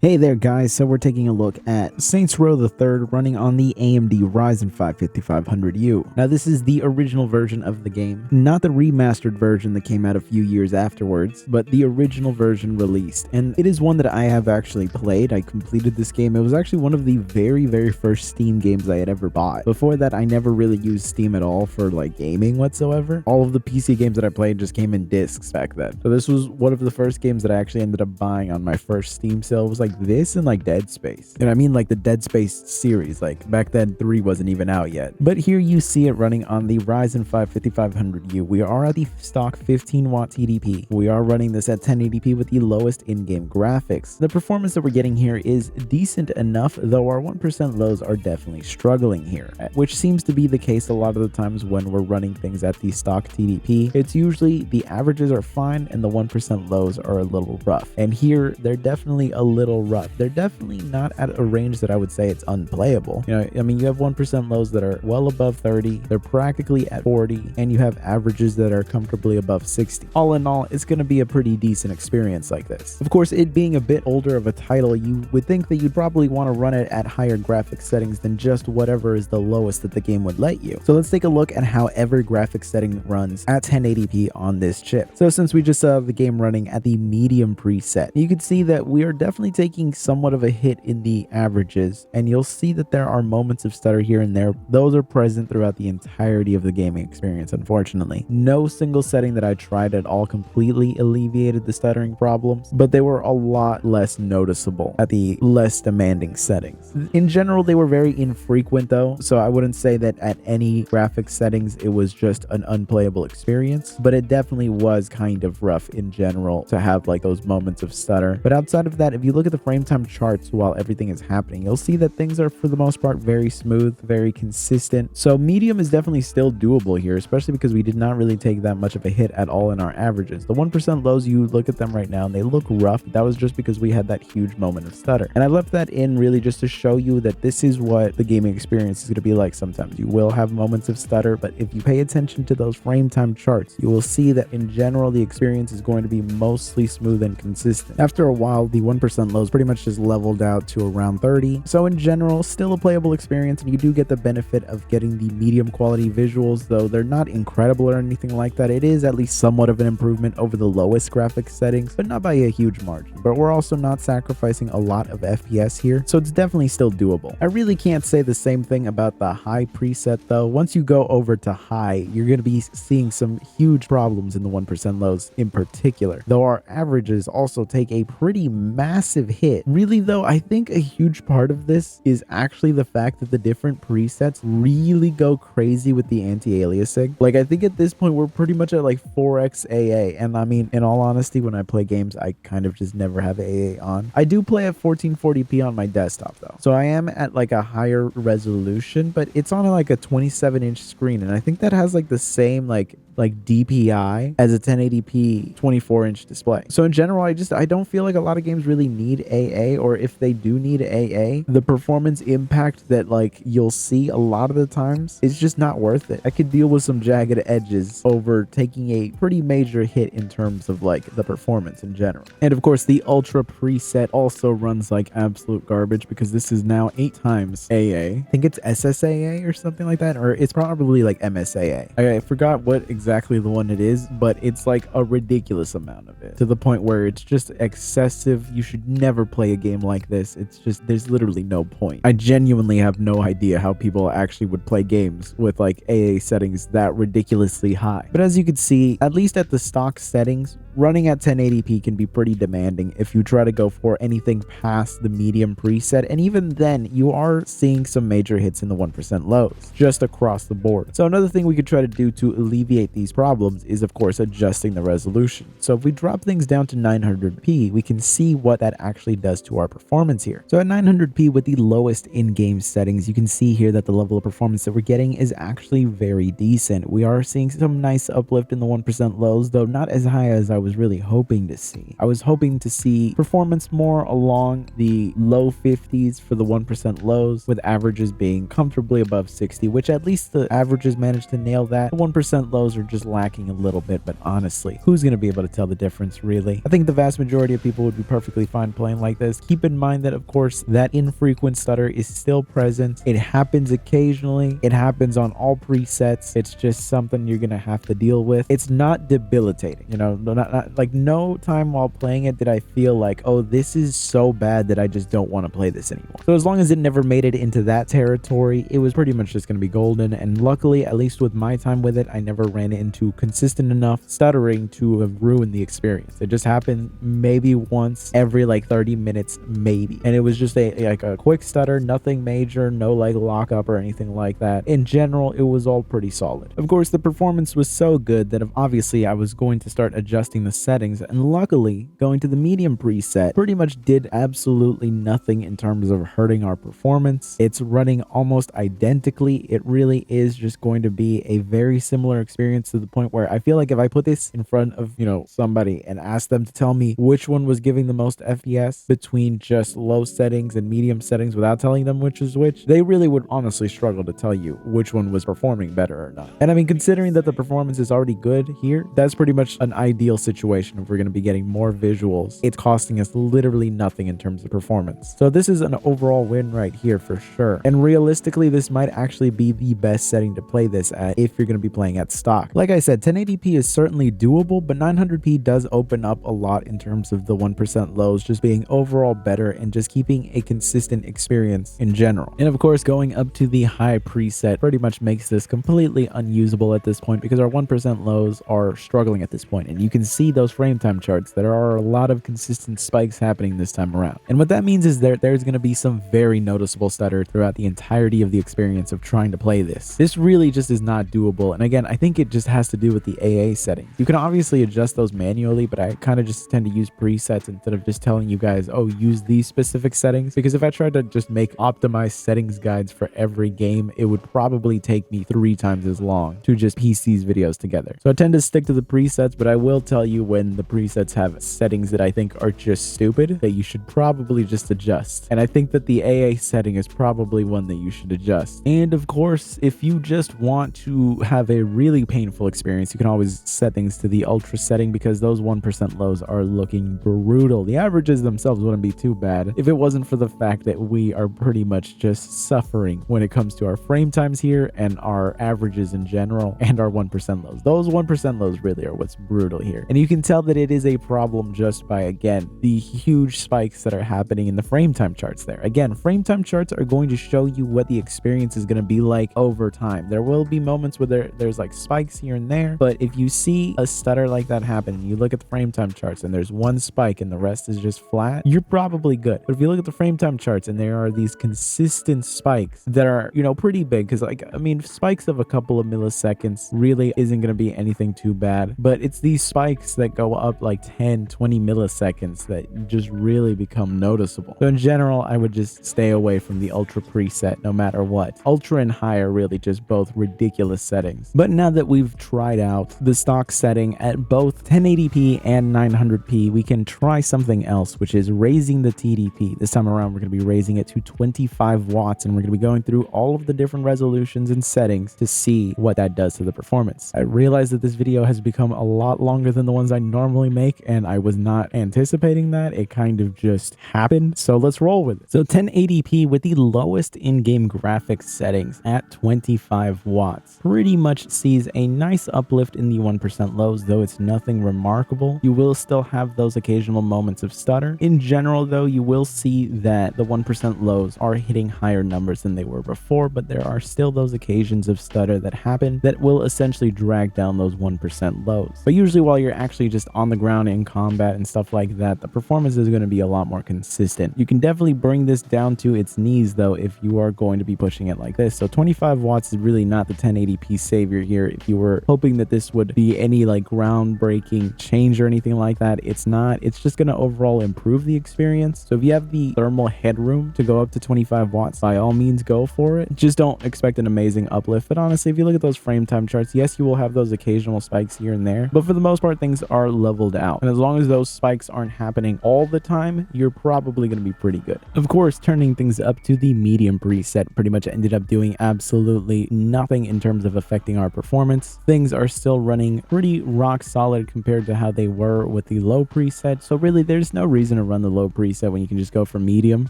Hey there guys, so we're taking a look at Saints Row the Third running on the AMD Ryzen 5 5500U. Now this is the original version of the game, not the remastered version that came out a few years afterwards, but the original version released. And it is one that I have actually played. I completed this game. It was actually one of the very first Steam games I had ever bought. Before that, I never really used Steam at all for like gaming whatsoever. All of the PC games that I played just came in discs back then. So this was one of the first games that I actually ended up buying on my first Steam sale. It was like this and like Dead Space. And I mean like the Dead Space series, like back then 3 wasn't even out yet. But here you see it running on the Ryzen 5 5500U. We are at the stock 15 watt TDP. We are running this at 1080p with the lowest in-game graphics. The performance that we're getting here is decent enough, though our 1% lows are definitely struggling here, which seems to be the case a lot of the times when we're running things at the stock TDP. It's usually the averages are fine and the 1% lows are a little rough. And here they're definitely a little rough. They're definitely not at a range that I would say it's unplayable. You know, I mean, you have 1% lows that are well above 30, they're practically at 40, and you have averages that are comfortably above 60. All in all, it's going to be a pretty decent experience like this. Of course, it being a bit older of a title, you would think that you'd probably want to run it at higher graphics settings than just whatever is the lowest that the game would let you. So let's take a look at how every graphics setting runs at 1080p on this chip. So since we just saw the game running at the medium preset, you can see that we are definitely taking somewhat of a hit in the averages, and you'll see that there are moments of stutter here and there. Those are present throughout the entirety of the gaming experience, unfortunately. No single setting that I tried at all completely alleviated the stuttering problems, but they were a lot less noticeable at the less demanding settings. In general, they were very infrequent though, so I wouldn't say that at any graphics settings it was just an unplayable experience, but it definitely was kind of rough in general to have like those moments of stutter. But outside of that, if you look at the frame time charts while everything is happening, you'll see that things are for the most part very smooth, very consistent. So medium is definitely still doable here, especially because we did not really take that much of a hit at all in our averages. The 1% lows, you look at them right now and they look rough. That was just because we had that huge moment of stutter. And I left that in really just to show you that this is what the gaming experience is going to be like sometimes. You will have moments of stutter, but if you pay attention to those frame time charts, you will see that in general, the experience is going to be mostly smooth and consistent. After a while, the 1% lows pretty much just leveled out to around 30. So in general, still a playable experience, and you do get the benefit of getting the medium quality visuals, though they're not incredible or anything like that. It is at least somewhat of an improvement over the lowest graphics settings, but not by a huge margin. But we're also not sacrificing a lot of FPS here, so it's definitely still doable. I really can't say the same thing about the high preset though. Once you go over to high, you're going to be seeing some huge problems in the 1% lows in particular, though our averages also take a pretty massive hit. Really though, I think a huge part of this is actually the fact that the different presets really go crazy with the anti-aliasing. Like, I think at this point we're pretty much at like 4x AA, and I mean, in all honesty, when I play games, I kind of just never have AA on. I do play at 1440p on my desktop though, so I am at like a higher resolution, but it's on like a 27-inch screen, and I think that has like the same like DPI as a 1080p 24-inch display. So in general, I don't feel like a lot of games really need AA, or if they do need AA, the performance impact that like you'll see a lot of the times is just not worth it. I could deal with some jagged edges over taking a pretty major hit in terms of like the performance in general. And of course, the ultra preset also runs like absolute garbage because this is now 8 times AA. I think it's SSAA or something like that, or it's probably like MSAA. I forgot what exactly the one it is, but it's like a ridiculous amount of it, to the point where it's just excessive. You should never play a game like this. It's just, there's literally no point. I genuinely have no idea how people actually would play games with like AA settings that ridiculously high. But as you can see, at least at the stock settings, running at 1080p can be pretty demanding if you try to go for anything past the medium preset, and even then you are seeing some major hits in the 1% lows just across the board. So another thing we could try to do to alleviate these problems is of course adjusting the resolution. So if we drop things down to 900p, we can see what that actually does to our performance here. So at 900p with the lowest in-game settings, you can see here that the level of performance that we're getting is actually very decent. We are seeing some nice uplift in the 1% lows, though not as high as I was was really hoping to see. I was hoping to see performance more along the low 50s for the 1% lows, with averages being comfortably above 60, which at least the averages managed to nail that. The 1% lows are just lacking a little bit, but honestly, who's going to be able to tell the difference, really? I think the vast majority of people would be perfectly fine playing like this. Keep in mind that, of course, that infrequent stutter is still present. It happens occasionally. It happens on all presets. It's just something you're going to have to deal with. It's not debilitating, you know, not like no time while playing it did I feel like, oh, this is so bad that I just don't want to play this anymore. So as long as it never made it into that territory, it was pretty much just going to be golden. And luckily, at least with my time with it, I never ran into consistent enough stuttering to have ruined the experience. It just happened maybe once every like 30 minutes, maybe. And it was just a quick stutter, nothing major, no like lockup or anything like that. In general, it was all pretty solid. Of course, the performance was so good that obviously I was going to start adjusting the settings, and luckily going to the medium preset pretty much did absolutely nothing in terms of hurting our performance. It's running almost identically. It really is just going to be a very similar experience, to the point where I feel like if I put this in front of, you know, somebody and ask them to tell me which one was giving the most FPS between just low settings and medium settings without telling them which is which, they really would honestly struggle to tell you which one was performing better or not. And I mean, considering that the performance is already good here, that's pretty much an ideal situation if we're going to be getting more visuals. It's costing us literally nothing in terms of performance. So this is an overall win right here for sure. And realistically, this might actually be the best setting to play this at if you're going to be playing at stock. Like I said, 1080p is certainly doable, but 900p does open up a lot in terms of the 1% lows just being overall better and just keeping a consistent experience in general. And of course, going up to the high preset pretty much makes this completely unusable at this point, because our 1% lows are struggling at this point. And you can see those frame time charts. There are a lot of consistent spikes happening this time around. And what that means is there's going to be some very noticeable stutter throughout the entirety of the experience of trying to play this. This really just is not doable. And again, I think it just has to do with the AA settings. You can obviously adjust those manually, but I kind of just tend to use presets instead of just telling you guys, oh, use these specific settings. Because if I tried to just make optimized settings guides for every game, it would probably take me 3 times as long to just piece these videos together. So I tend to stick to the presets, but I will tell you when the presets have settings that I think are just stupid that you should probably just adjust. And I think that the AA setting is probably one that you should adjust. And of course, if you just want to have a really painful experience, you can always set things to the ultra setting, because those 1% lows are looking brutal. The averages themselves wouldn't be too bad if it wasn't for the fact that we are pretty much just suffering when it comes to our frame times here and our averages in general and our 1% lows. Those 1% lows really are what's brutal here. And you can tell that it is a problem just by, again, the huge spikes that are happening in the frame time charts there. Again, frame time charts are going to show you what the experience is going to be like over time. There will be moments where there's like spikes here and there, but if you see a stutter like that happen and you look at the frame time charts and there's one spike and the rest is just flat, you're probably good. But if you look at the frame time charts and there are these consistent spikes that are, you know, pretty big, because like, I mean, spikes of a couple of milliseconds really isn't going to be anything too bad, but it's these spikes that go up like 10-20 milliseconds that just really become noticeable. So in general, I would just stay away from the ultra preset no matter what. Ultra and high are really just both ridiculous settings. But now that we've tried out the stock setting at both 1080p and 900p, we can try something else, which is raising the TDP. This time around, we're going to be raising it to 25 watts, and we're going to be going through all of the different resolutions and settings to see what that does to the performance. I realize that this video has become a lot longer than the ones I normally make, and I was not anticipating that. It kind of just happened, so let's roll with it. So 1080p with the lowest in-game graphics settings at 25 watts pretty much sees a nice uplift in the 1% lows, though it's nothing remarkable. You will still have those occasional moments of stutter. In general, though, you will see that the 1% lows are hitting higher numbers than they were before, but there are still those occasions of stutter that happen that will essentially drag down those 1% lows. But usually while you're actually just on the ground in combat and stuff like that, the performance is going to be a lot more consistent. You can definitely bring this down to its knees, though, if you are going to be pushing it like this. So 25 watts is really not the 1080p savior here. If you were hoping that this would be any like groundbreaking change or anything like that, it's not. It's just going to overall improve the experience. So if you have the thermal headroom to go up to 25 watts, by all means go for it. Just don't expect an amazing uplift. But honestly, if you look at those frame time charts, yes, you will have those occasional spikes here and there, but for the most part, things things are leveled out. And as long as those spikes aren't happening all the time, you're probably going to be pretty good. Of course, turning things up to the medium preset pretty much ended up doing absolutely nothing in terms of affecting our performance. Things are still running pretty rock solid compared to how they were with the low preset. So really, there's no reason to run the low preset when you can just go for medium.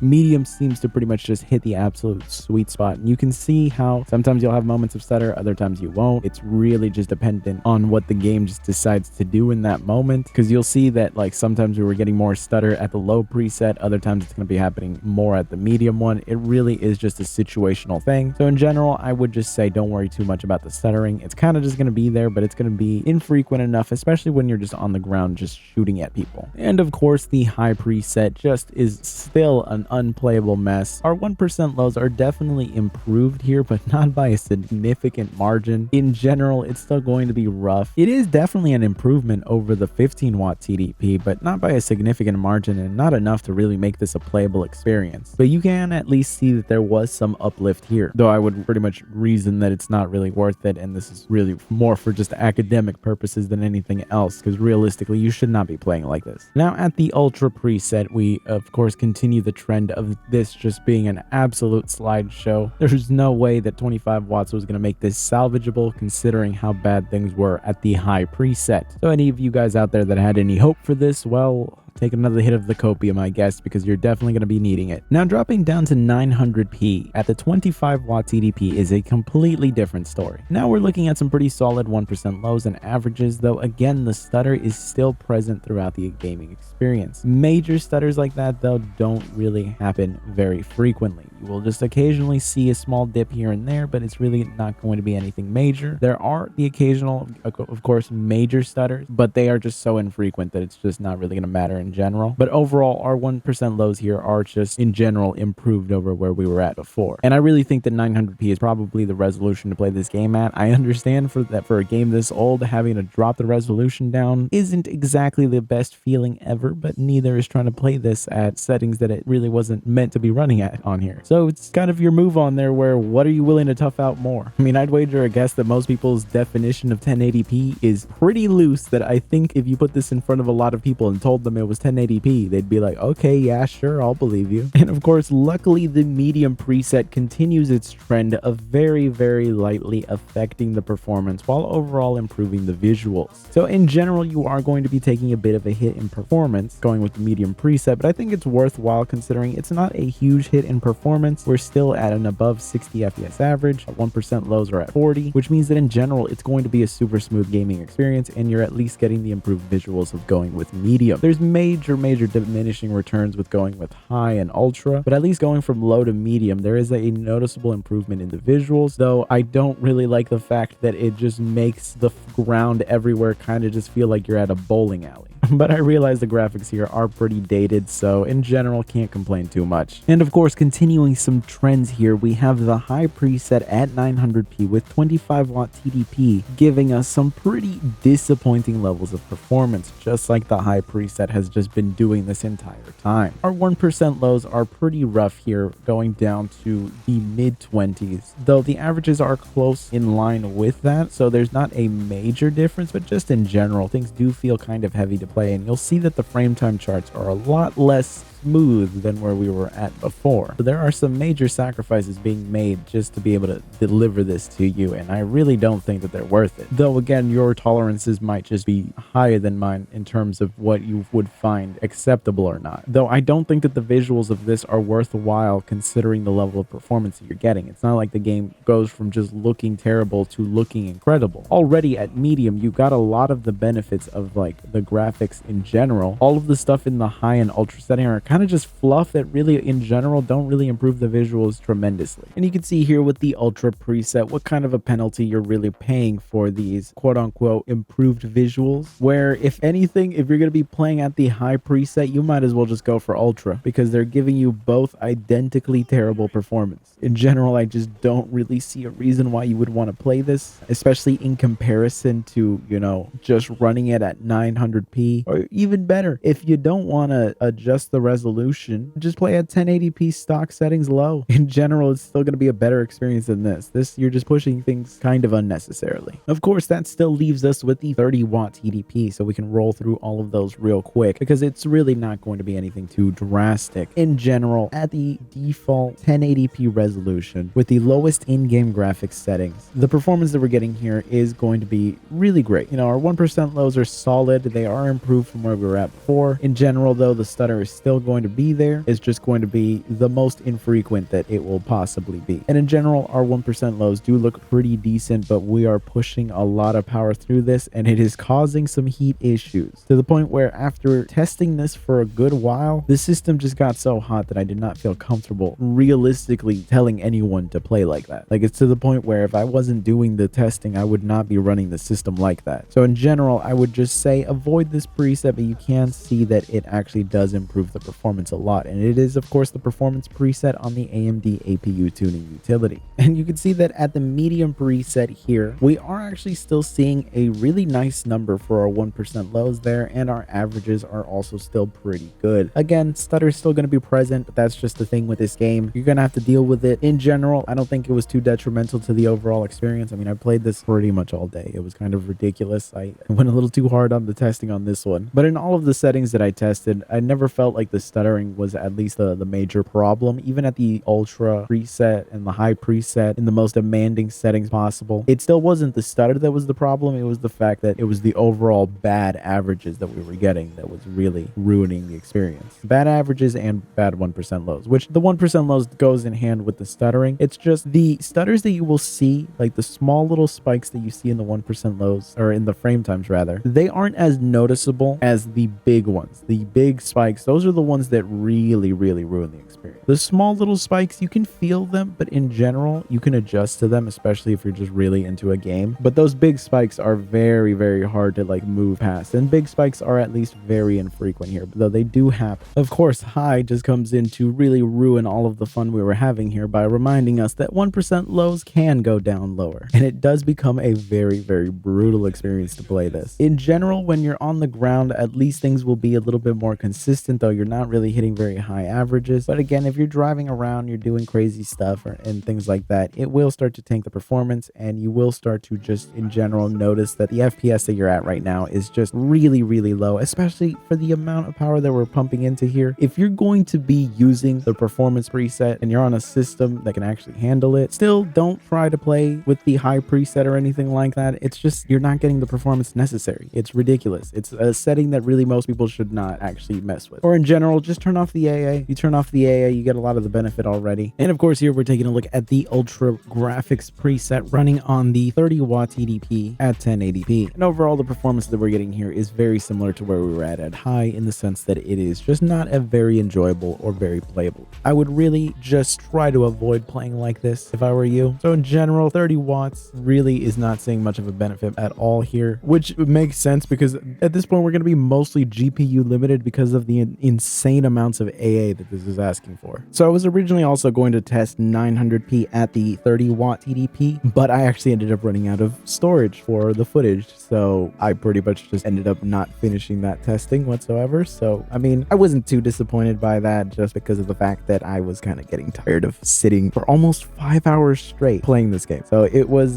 Medium seems to pretty much just hit the absolute sweet spot. And you can see how sometimes you'll have moments of stutter, other times you won't. It's really just dependent on what the game just decides to do in that moment, because you'll see that like sometimes we were getting more stutter at the low preset, other times it's going to be happening more at the medium one. It really is just a situational thing. So in general, I would just say don't worry too much about the stuttering. It's kind of just going to be there, but it's going to be infrequent enough, especially when you're just on the ground just shooting at people. And of course, the high preset just is still an unplayable mess. Our 1% lows are definitely improved here, but not by a significant margin. In general, it's still going to be rough. It is definitely an improvement over the 15-watt TDP, but not by a significant margin and not enough to really make this a playable experience. But you can at least see that there was some uplift here, though I would pretty much reason that it's not really worth it, and this is really more for just academic purposes than anything else, because realistically, you should not be playing like this. Now, at the Ultra preset, we of course continue the trend of this just being an absolute slideshow. There's no way that 25 watts was going to make this salvageable, considering how bad things were at the high preset. So any of you guys out there that had any hope for this, well, take another hit of the copium, I guess, because you're definitely going to be needing it. Now, dropping down to 900p at the 25 watt TDP is a completely different story. Now we're looking at some pretty solid 1% lows and averages, though again, the stutter is still present throughout the gaming experience. Major stutters like that, though, don't really happen very frequently. You will just occasionally see a small dip here and there, but it's really not going to be anything major. There are the occasional, of course, major stutters, but they are just so infrequent that it's just not really going to matter in general. But overall, our 1% lows here are just in general improved over where we were at before. And I really think that 900p is probably the resolution to play this game at. I understand that for a game this old, having to drop the resolution down isn't exactly the best feeling ever, but neither is trying to play this at settings that it really wasn't meant to be running at on here. So it's kind of your move on there where what are you willing to tough out more? I mean, I'd wager a guess that most people's definition of 1080p is pretty loose, that I think if you put this in front of a lot of people and told them it was 1080p, they'd be like, okay, yeah, sure, I'll believe you. And of course, luckily, the medium preset continues its trend of very, very lightly affecting the performance while overall improving the visuals. So in general, you are going to be taking a bit of a hit in performance going with the medium preset, but I think it's worthwhile considering it's not a huge hit in performance. We're still at an above 60 FPS average. 1% lows are at 40, which means that in general, it's going to be a super smooth gaming experience, and you're at least getting the improved visuals of going with medium. There's major diminishing returns with going with high and ultra, but at least going from low to medium, there is a noticeable improvement in the visuals, though I don't really like the fact that it just makes the ground everywhere kind of just feel like you're at a bowling alley. But I realize the graphics here are pretty dated, so in general, can't complain too much. And of course, continuing some trends here, we have the high preset at 900p with 25 watt TDP, giving us some pretty disappointing levels of performance, just like the high preset has just been doing this entire time. Our 1% lows are pretty rough here, going down to the mid-20s, though the averages are close in line with that, so there's not a major difference, but just in general, things do feel kind of heavy to play, and you'll see that the frame time charts are a lot less smooth than where we were at before. So there are some major sacrifices being made just to be able to deliver this to you, and I really don't think that they're worth it. Though again, your tolerances might just be higher than mine in terms of what you would find acceptable or not. Though I don't think that the visuals of this are worthwhile considering the level of performance that you're getting. It's not like the game goes from just looking terrible to looking incredible. Already at medium, you got a lot of the benefits of like the graphics in general. All of the stuff in the high and ultra setting are kind of just fluff that really in general don't really improve the visuals tremendously. And you can see here with the ultra preset what kind of a penalty you're really paying for these quote-unquote improved visuals, where if anything, if you're going to be playing at the high preset, you might as well just go for ultra, because they're giving you both identically terrible performance. In general, I just don't really see a reason why you would want to play this, especially in comparison to, you know, just running it at 900p, or even better, if you don't want to adjust the resolution resolution, just play at 1080p stock settings low. In general, it's still going to be a better experience than this. You're just pushing things kind of unnecessarily. Of course, that still leaves us with the 30-watt TDP, so we can roll through all of those real quick because it's really not going to be anything too drastic. In general, at the default 1080p resolution with the lowest in-game graphics settings, the performance that we're getting here is going to be really great. Our 1% lows are solid. They are improved from where we were at before. In general, though, the stutter is still going to be there. It's just going to be the most infrequent that it will possibly be. And in general, our 1% lows do look pretty decent, but we are pushing a lot of power through this, and it is causing some heat issues to the point where after testing this for a good while, the system just got so hot that I did not feel comfortable realistically telling anyone to play like that. Like, it's to the point where if I wasn't doing the testing, I would not be running the system like that. So in general, I would just say avoid this preset, but you can see that it actually does improve the performance a lot. And it is, of course, the performance preset on the AMD APU tuning utility. And you can see that at the medium preset here, we are actually still seeing a really nice number for our 1% lows there, and our averages are also still pretty good. Again, stutter is still going to be present, but that's just the thing with this game. You're going to have to deal with it. In general, I don't think it was too detrimental to the overall experience. I mean, I played this pretty much all day. It was kind of ridiculous. I went a little too hard on the testing on this one, but in all of the settings that I tested, I never felt like the stuttering was at least the major problem. Even at the ultra preset and the high preset in the most demanding settings possible, it still wasn't the stutter that was the problem. It was the fact that it was the overall bad averages that we were getting that was really ruining the experience. Bad averages and bad 1% lows, which the 1% lows goes in hand with the stuttering. It's just the stutters that you will see, like the small little spikes that you see in the 1% lows, or in the frame times rather, they aren't as noticeable as the big ones. The big spikes, those are the ones that really ruin the experience. The small little spikes, you can feel them, but in general, you can adjust to them, especially if you're just really into a game. But those big spikes are very hard to like move past, and big spikes are at least very infrequent here, though they do happen. Of course, high just comes in to really ruin all of the fun we were having here by reminding us that 1% lows can go down lower, and it does become a very brutal experience to play this. In general, when you're on the ground, at least things will be a little bit more consistent, though you're not really hitting very high averages. But again, if you're driving around, you're doing crazy stuff and things like that, it will start to tank the performance, and you will start to just in general notice that the FPS that you're at right now is just really low, especially for the amount of power that we're pumping into here. If you're going to be using the performance preset and you're on a system that can actually handle it, still don't try to play with the high preset or anything like that. It's just you're not getting the performance necessary. It's ridiculous. It's a setting that really most people should not actually mess with. Or in general, just turn off the AA. You turn off the AA, you get a lot of the benefit already. And of course, here we're taking a look at the ultra graphics preset running on the 30-watt TDP at 1080p. And overall, the performance that we're getting here is very similar to where we were at high, in the sense that it is just not a very enjoyable or very playable. I would really just try to avoid playing like this if I were you. So in general, 30 watts really is not seeing much of a benefit at all here, which makes sense because at this point we're going to be mostly GPU limited because of the insane amounts of AA that this is asking for. So I was originally also going to test 900p at the 30-watt TDP, but I actually ended up running out of storage for the footage, so I pretty much just ended up not finishing that testing whatsoever. So I mean, I wasn't too disappointed by that, just because of the fact that I was kind of getting tired of sitting for almost 5 hours straight playing this game. So it was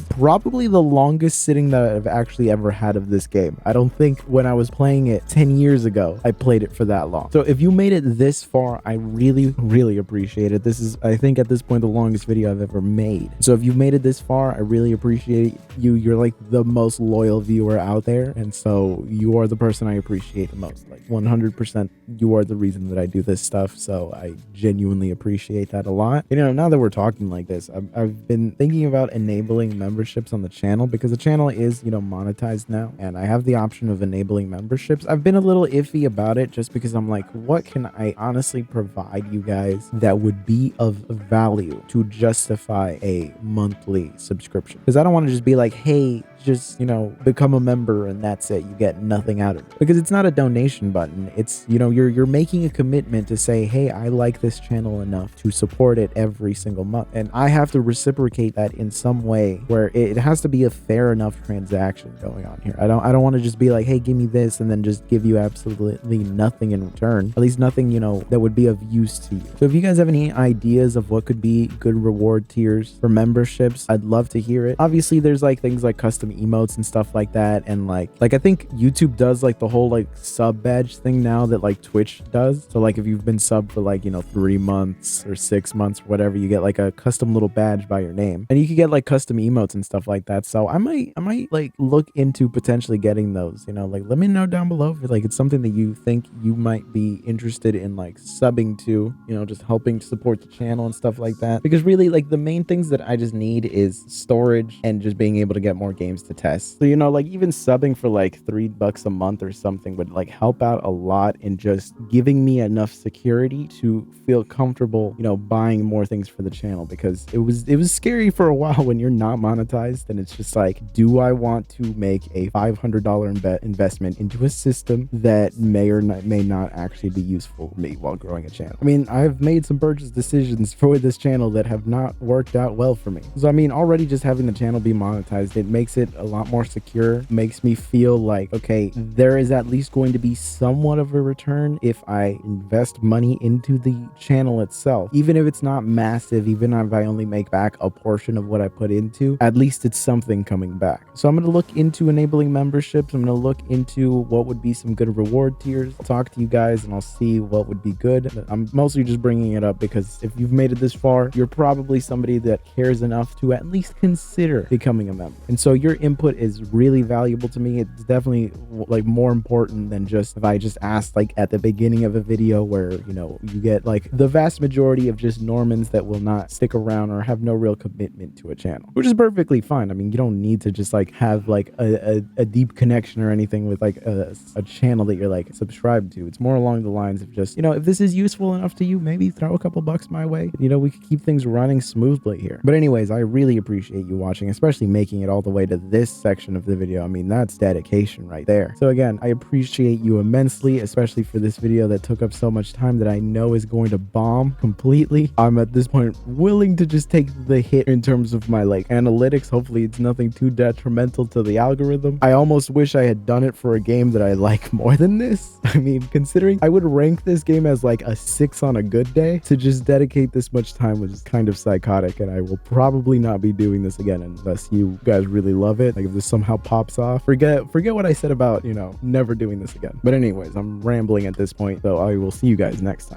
probably the longest sitting that I've actually ever had of this game. I don't think when I was playing it 10 years ago, I played it for that long. So if you made it this far, I really appreciate it. This is, I think at this point, the longest video I've ever made. So if you've made it this far, I really appreciate you. You're like the most loyal viewer out there. And so you are the person I appreciate the most. Like 100%, you are the reason that I do this stuff. So I genuinely appreciate that a lot. You know, now that we're talking like this, I've been thinking about enabling memberships on the channel, because the channel is, you know, monetized now, and I have the option of enabling memberships. I've been a little iffy about it just because I'm like, what can I honestly provide you guys that would be of value to justify a monthly subscription? Because I don't want to just be like, hey, just, you know, become a member and that's it. You get nothing out of it because it's not a donation button. It's, you know, you're making a commitment to say, hey, I like this channel enough to support it every single month. And I have to reciprocate that in some way where it has to be a fair enough transaction going on here. I don't want to just be like, hey, give me this and then just give you absolutely nothing in return. At least nothing, you know, that would be of use to you. So if you guys have any ideas of what could be good reward tiers for memberships, I'd love to hear it. Obviously, there's like things like custom emotes and stuff like that. And like I think YouTube does like the whole like sub badge thing now that like Twitch does. So like if you've been subbed for like, you know, 3 months or 6 months, or whatever, you get like a custom little badge by your name. And you can get like custom emotes and stuff like that. So I might like look into potentially getting those, you know, like let me know down below if like it's something that you think you might be interested in like subbing to, you know, just helping to support the channel and stuff like that. Because really like the main things that I just need is storage and just being able to get more games to test. So, you know, like even subbing for like $3 a month or something would like help out a lot in just giving me enough security to feel comfortable, you know, buying more things for the channel, because it was scary for a while when you're not monetized and it's just like, do I want to make a $500 investment into a system that may or may not actually be useful for me while growing a channel? I mean, I've made some purchase decisions for this channel that have not worked out well for me. So I mean, already just having the channel be monetized, it makes it a lot more secure, makes me feel like, okay, there is at least going to be somewhat of a return if I invest money into the channel itself. Even if it's not massive, even if I only make back a portion of what I put into, at least it's something coming back. So I'm going to look into enabling memberships. I'm going to look into what would be some good reward tiers. I'll talk to you guys and I'll see what would be good. I'm mostly just bringing it up because if you've made it this far, you're probably somebody that cares enough to at least consider becoming a member. And so your input is really valuable to me. It's definitely like more important than just if I just asked like at the beginning of a video where, you know, you get like the vast majority of just Normans that will not stick around or have no real commitment to a channel, which is perfectly fine. I mean, you don't need to just like have like a deep connection or anything with like a channel that you're like subscribed to. It's more along the lines of just, you know, if this is useful enough to you, maybe throw a couple bucks my way. You know, we could keep things running smoothly here. But anyways, I really appreciate you watching, especially making it all the way to this section of the video. I mean, that's dedication right there. So again, I appreciate you immensely, especially for this video that took up so much time that I know is going to bomb completely. I'm at this point willing to just take the hit in terms of my like analytics. Hopefully it's nothing too detrimental to the algorithm. I almost wish I had done it for a game that I like more than this. I mean, considering I would rank this game as like a 6 on a good day, to just dedicate this much time was kind of psychotic, and I will probably not be doing this again unless you guys really love it. Like if this somehow pops off, forget what I said about, you know, never doing this again. But anyways, I'm rambling at this point, so I will see you guys next time.